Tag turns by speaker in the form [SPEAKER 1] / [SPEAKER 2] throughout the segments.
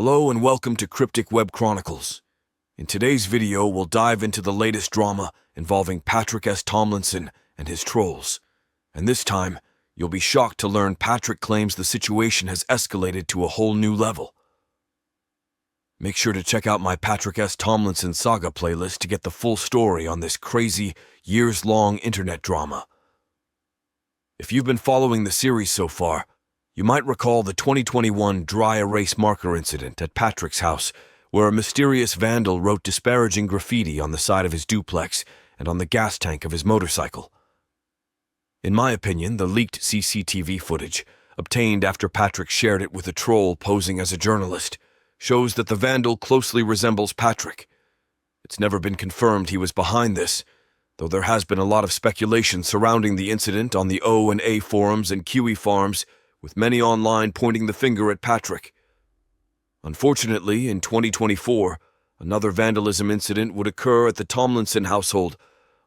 [SPEAKER 1] Hello and welcome to Cryptic Web Chronicles. In today's video, we'll dive into the latest drama involving Patrick S. Tomlinson and his trolls. And this time, you'll be shocked to learn Patrick claims the situation has escalated to a whole new level. Make sure to check out my Patrick S. Tomlinson Saga playlist to get the full story on this crazy, years-long internet drama. If you've been following the series so far, you might recall the 2021 dry erase marker incident at Patrick's house, where a mysterious vandal wrote disparaging graffiti on the side of his duplex and on the gas tank of his motorcycle. In my opinion, the leaked CCTV footage, obtained after Patrick shared it with a troll posing as a journalist, shows that the vandal closely resembles Patrick. It's never been confirmed he was behind this, though there has been a lot of speculation surrounding the incident on the O and A forums and QE farms, with many online pointing the finger at Patrick. Unfortunately, in 2024, another vandalism incident would occur at the Tomlinson household,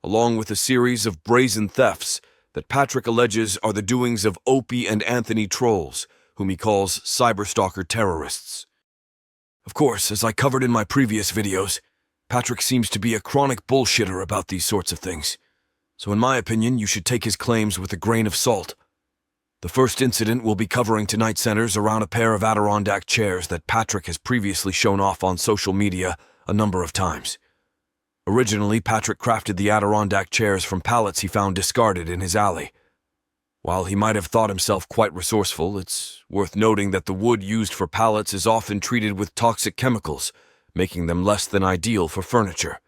[SPEAKER 1] along with a series of brazen thefts that Patrick alleges are the doings of Opie and Anthony trolls, whom he calls cyberstalker terrorists. Of course, as I covered in my previous videos, Patrick seems to be a chronic bullshitter about these sorts of things, so in my opinion, you should take his claims with a grain of salt. The first incident we'll be covering tonight centers around a pair of Adirondack chairs that Patrick has previously shown off on social media a number of times. Originally, Patrick crafted the Adirondack chairs from pallets he found discarded in his alley. While he might have thought himself quite resourceful, it's worth noting that the wood used for pallets is often treated with toxic chemicals, making them less than ideal for furniture.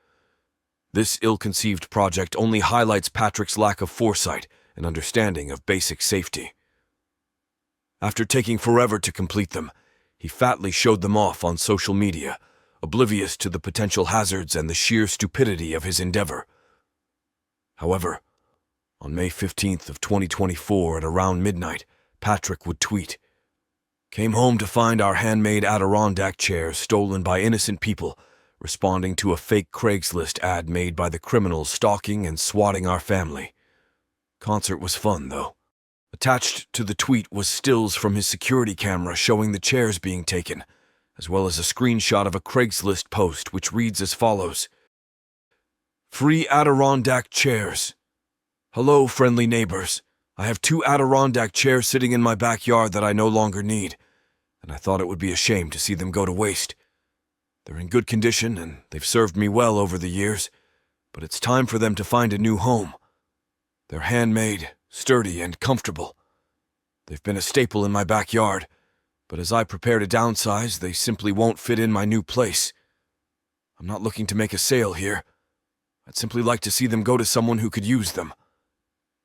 [SPEAKER 1] This ill-conceived project only highlights Patrick's lack of foresight and understanding of basic safety. After taking forever to complete them, he fatly showed them off on social media, oblivious to the potential hazards and the sheer stupidity of his endeavor. However, on May 15th of 2024 at around midnight, Patrick would tweet, "Came home to find our handmade Adirondack chairs stolen by innocent people, responding to a fake Craigslist ad made by the criminals stalking and swatting our family. Concert was fun, though." Attached to the tweet was stills from his security camera showing the chairs being taken, as well as a screenshot of a Craigslist post which reads as follows: "Free Adirondack chairs. Hello, friendly neighbors. I have 2 Adirondack chairs sitting in my backyard that I no longer need, and I thought it would be a shame to see them go to waste. They're in good condition and they've served me well over the years, but it's time for them to find a new home. They're handmade, sturdy, and comfortable. They've been a staple in my backyard, but as I prepare to downsize, they simply won't fit in my new place. I'm not looking to make a sale here. I'd simply like to see them go to someone who could use them.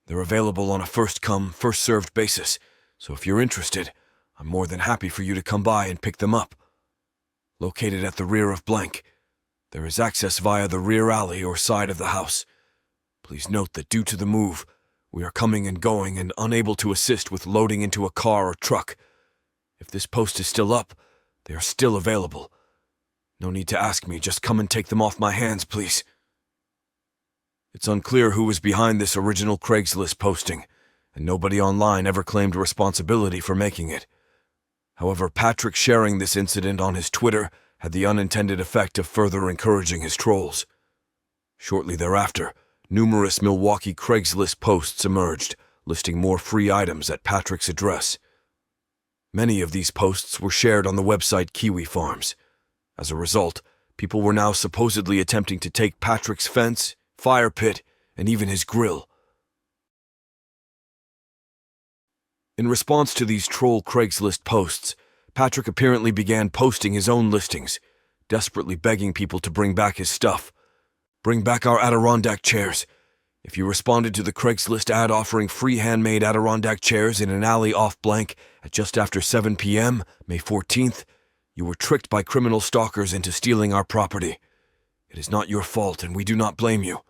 [SPEAKER 1] They're available on a first-come, first-served basis, so if you're interested, I'm more than happy for you to come by and pick them up. Located at the rear of blank, there is access via the rear alley or side of the house. Please note that due to the move, we are coming and going and unable to assist with loading into a car or truck. If this post is still up, they are still available. No need to ask me, just come and take them off my hands, please." It's unclear who was behind this original Craigslist posting, and nobody online ever claimed responsibility for making it. However, Patrick sharing this incident on his Twitter had the unintended effect of further encouraging his trolls. Shortly thereafter, numerous Milwaukee Craigslist posts emerged, listing more free items at Patrick's address. Many of these posts were shared on the website QE Farms. As a result, people were now supposedly attempting to take Patrick's fence, fire pit, and even his grill. In response to these troll Craigslist posts, Patrick apparently began posting his own listings, desperately begging people to bring back his stuff. "Bring back our Adirondack chairs. If you responded to the Craigslist ad offering free handmade Adirondack chairs in an alley off blank at just after 7 p.m., May 14th, you were tricked by criminal stalkers into stealing our property. It is not your fault and we do not blame you.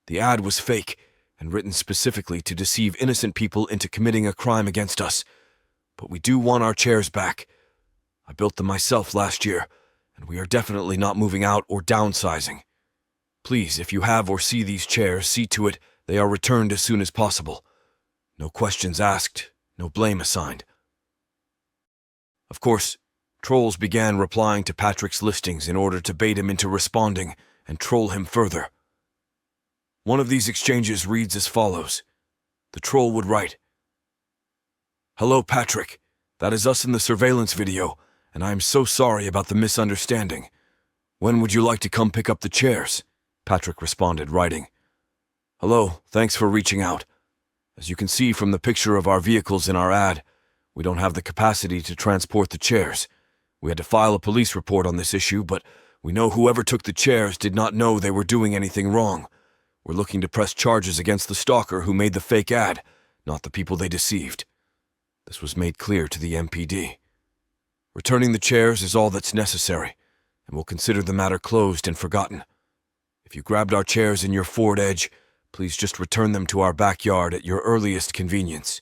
[SPEAKER 1] The ad was fake and written specifically to deceive innocent people into committing a crime against us. But we do want our chairs back. I built them myself last year, and we are definitely not moving out or downsizing. Please, if you have or see these chairs, see to it they are returned as soon as possible. No questions asked, no blame assigned." Of course, Trolls began replying to Patrick's listings in order to bait him into responding and troll him further. One of these exchanges reads as follows. The troll would write, "Hello, Patrick. That is us in the surveillance video, and I am so sorry about the misunderstanding. When would you like to come pick up the chairs?" Patrick responded, writing, "Hello, thanks for reaching out. As you can see from the picture of our vehicles in our ad, we don't have the capacity to transport the chairs. We had to file a police report on this issue, but we know whoever took the chairs did not know they were doing anything wrong. We're looking to press charges against the stalker who made the fake ad, not the people they deceived." This was made clear to the MPD. Returning the chairs is all that's necessary, and we'll consider the matter closed and forgotten. If you grabbed our chairs in your Ford Edge, please just return them to our backyard at your earliest convenience.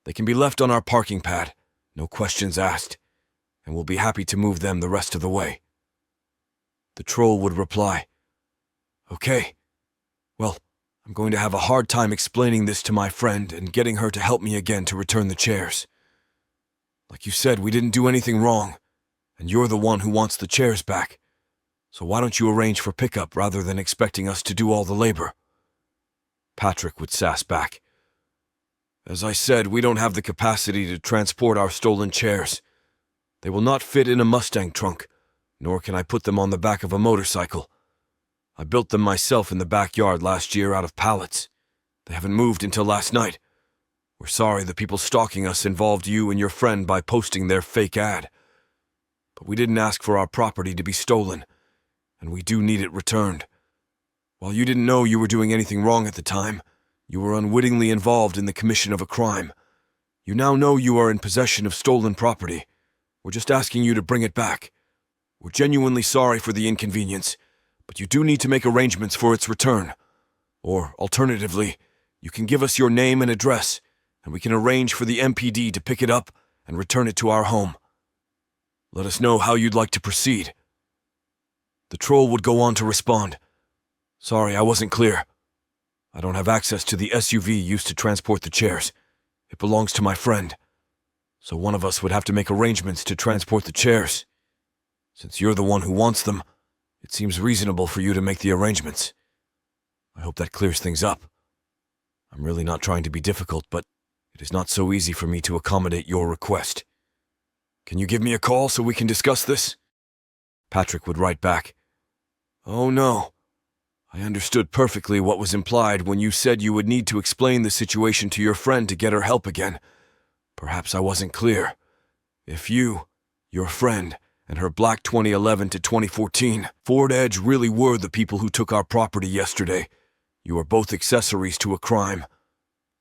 [SPEAKER 1] They can be left on our parking pad, no questions asked, and we'll be happy to move them the rest of the way. The troll would reply, "Okay. Well, I'm going to have a hard time explaining this to my friend and getting her to help me again to return the chairs. Like you said, we didn't do anything wrong, and you're the one who wants the chairs back. So why don't you arrange for pickup rather than expecting us to do all the labor?" Patrick would sass back, "As I said, we don't have the capacity to transport our stolen chairs. They will not fit in a Mustang trunk, nor can I put them on the back of a motorcycle. I built them myself in the backyard last year out of pallets. They haven't moved until last night. We're sorry the people stalking us involved you and your friend by posting their fake ad. But we didn't ask for our property to be stolen, and we do need it returned. While you didn't know you were doing anything wrong at the time, you were unwittingly involved in the commission of a crime. You now know you are in possession of stolen property. We're just asking you to bring it back. We're genuinely sorry for the inconvenience, but you do need to make arrangements for its return. Or, alternatively, you can give us your name and address, and we can arrange for the MPD to pick it up and return it to our home. Let us know how you'd like to proceed." The troll would go on to respond, "Sorry, I wasn't clear. I don't have access to the SUV used to transport the chairs. It belongs to my friend. So one of us would have to make arrangements to transport the chairs. Since you're the one who wants them, it seems reasonable for you to make the arrangements. I hope that clears things up. I'm really not trying to be difficult, but it is not so easy for me to accommodate your request. Can you give me a call so we can discuss this?" Patrick would write back, "Oh no. I understood perfectly what was implied when you said you would need to explain the situation to your friend to get her help again. Perhaps I wasn't clear. If you, your friend, and her black 2011 to 2014 Ford Edge really were the people who took our property yesterday, you are both accessories to a crime.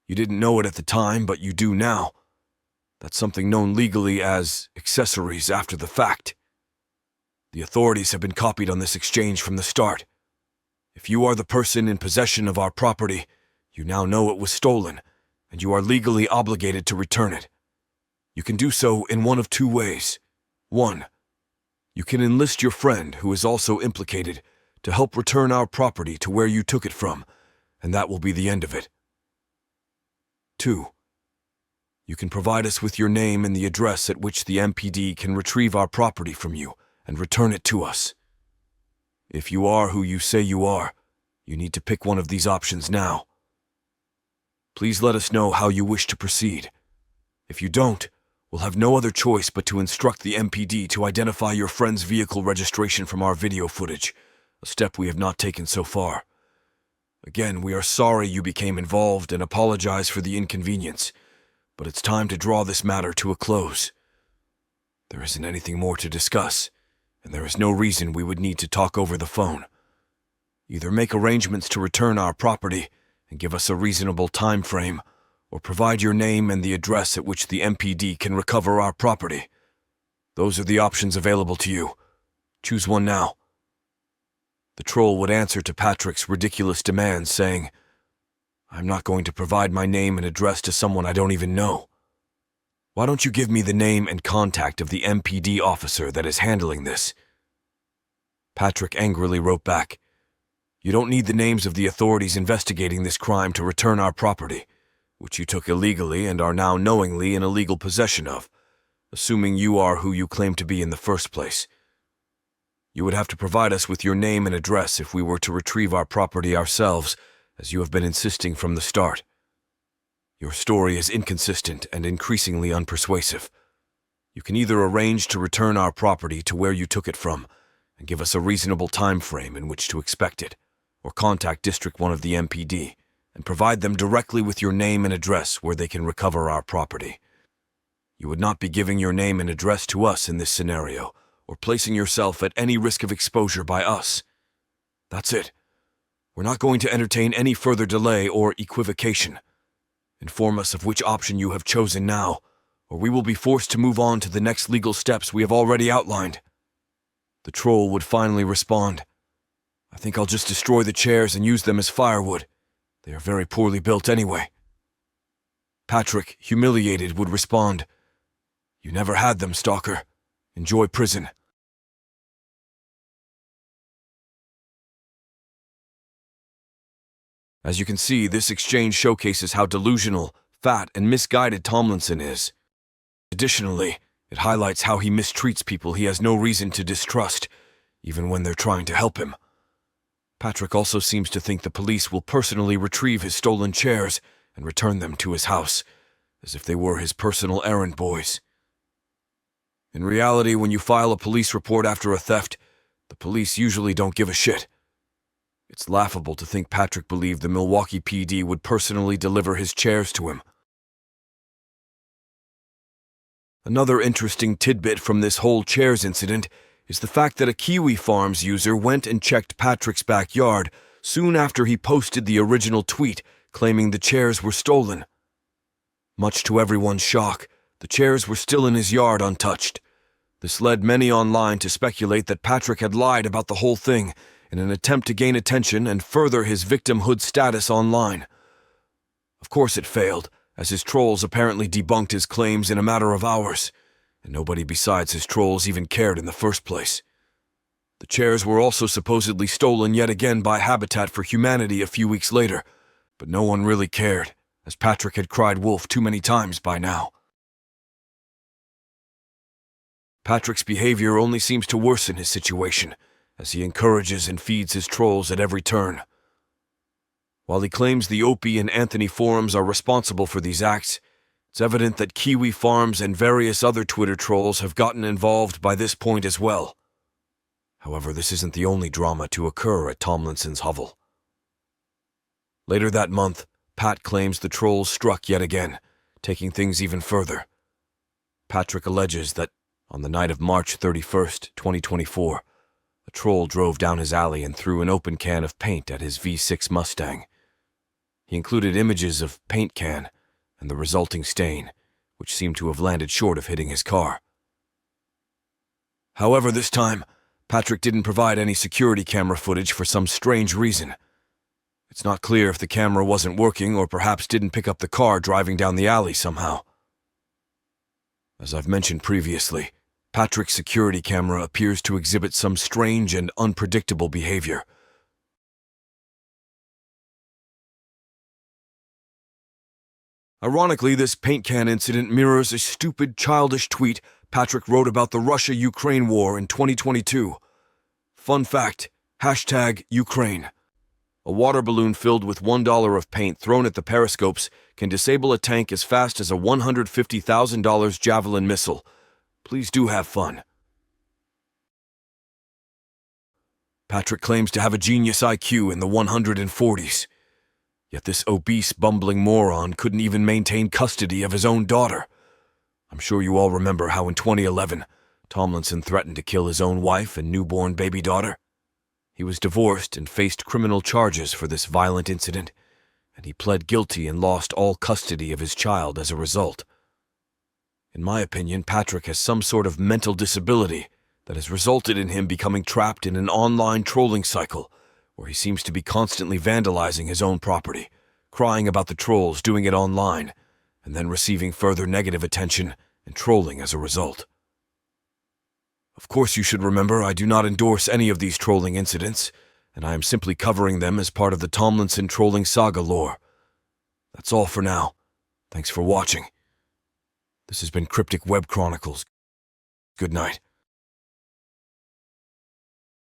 [SPEAKER 1] You didn't know it at the time, but you do now. That's something known legally as accessories after the fact. The authorities have been copied on this exchange from the start. If you are the person in possession of our property, you now know it was stolen, and you are legally obligated to return it. You can do so in one of two ways. 1. You can enlist your friend, who is also implicated, to help return our property to where you took it from, and that will be the end of it. 2. You can provide us with your name and the address at which the MPD can retrieve our property from you and return it to us. If you are who you say you are, you need to pick one of these options now. Please let us know how you wish to proceed. If you don't, we'll have no other choice but to instruct the MPD to identify your friend's vehicle registration from our video footage, a step we have not taken so far. Again, we are sorry you became involved and apologize for the inconvenience, but it's time to draw this matter to a close. There isn't anything more to discuss, and there is no reason we would need to talk over the phone. Either make arrangements to return our property and give us a reasonable time frame, or provide your name and the address at which the MPD can recover our property. Those are the options available to you. Choose one now." The troll would answer to Patrick's ridiculous demands, saying, "I'm not going to provide my name and address to someone I don't even know. Why don't you give me the name and contact of the MPD officer that is handling this?" Patrick angrily wrote back, "You don't need the names of the authorities investigating this crime to return our property, which you took illegally and are now knowingly in illegal possession of. assuming you are who you claim to be in the first place. You would have to provide us with your name and address if we were to retrieve our property ourselves, as you have been insisting from the start. Your story is inconsistent and increasingly unpersuasive. You can either arrange to return our property to where you took it from and give us a reasonable time frame in which to expect it, or contact District 1 of the MPD and provide them directly with your name and address where they can recover our property. You would not be giving your name and address to us in this scenario, or placing yourself at any risk of exposure by us. That's it. We're not going to entertain any further delay or equivocation. Inform us of which option you have chosen now, or we will be forced to move on to the next legal steps we have already outlined. The troll would finally respond. I think I'll just destroy the chairs and use them as firewood. They are very poorly built anyway. Patrick, humiliated, would respond, You never had them, stalker. Enjoy prison. As you can see, this exchange showcases how delusional, fat, and misguided Tomlinson is. Additionally, it highlights how he mistreats people he has no reason to distrust, even when they're trying to help him. Patrick also seems to think the police will personally retrieve his stolen chairs and return them to his house, as if they were his personal errand boys. In reality, when you file a police report after a theft, the police usually don't give a shit. It's laughable to think Patrick believed the Milwaukee PD would personally deliver his chairs to him. Another interesting tidbit from this whole chairs incident is the fact that a Kiwi Farms user went and checked Patrick's backyard soon after he posted the original tweet claiming the chairs were stolen. Much to everyone's shock, the chairs were still in his yard untouched. This led many online to speculate that Patrick had lied about the whole thing in an attempt to gain attention and further his victimhood status online. Of course it failed, as his trolls apparently debunked his claims in a matter of hours, and nobody besides his trolls even cared in the first place. The chairs were also supposedly stolen yet again by Habitat for Humanity a few weeks later, but no one really cared, as Patrick had cried wolf too many times by now. Patrick's behavior only seems to worsen his situation, as he encourages and feeds his trolls at every turn. While he claims the Opie and Anthony forums are responsible for these acts, it's evident that Kiwi Farms and various other Twitter trolls have gotten involved by this point as well. However, this isn't the only drama to occur at Tomlinson's hovel. Later that month, Pat claims the trolls struck yet again, taking things even further. Patrick alleges that, on the night of March 31st, 2024, a troll drove down his alley and threw an open can of paint at his V6 Mustang. He included images of paint can and the resulting stain, which seemed to have landed short of hitting his car. However, this time, Patrick didn't provide any security camera footage for some strange reason. It's not clear if the camera wasn't working or perhaps didn't pick up the car driving down the alley somehow. As I've mentioned previously, Patrick's security camera appears to exhibit some strange and unpredictable behavior. Ironically, this paint can incident mirrors a stupid, childish tweet Patrick wrote about the Russia-Ukraine war in 2022. Fun fact, #Ukraine. A water balloon filled with $1 of paint thrown at the periscopes can disable a tank as fast as a $150,000 Javelin missile. Please do have fun. Patrick claims to have a genius IQ in the 140s. Yet this obese, bumbling moron couldn't even maintain custody of his own daughter. I'm sure you all remember how in 2011, Tomlinson threatened to kill his own wife and newborn baby daughter. He was divorced and faced criminal charges for this violent incident, and he pled guilty and lost all custody of his child as a result. In my opinion, Patrick has some sort of mental disability that has resulted in him becoming trapped in an online trolling cycle where he seems to be constantly vandalizing his own property, crying about the trolls doing it online, and then receiving further negative attention and trolling as a result. Of course, you should remember I do not endorse any of these trolling incidents, and I am simply covering them as part of the Tomlinson trolling saga lore. That's all for now. Thanks for watching. This has been Cryptic Web Chronicles. Good night.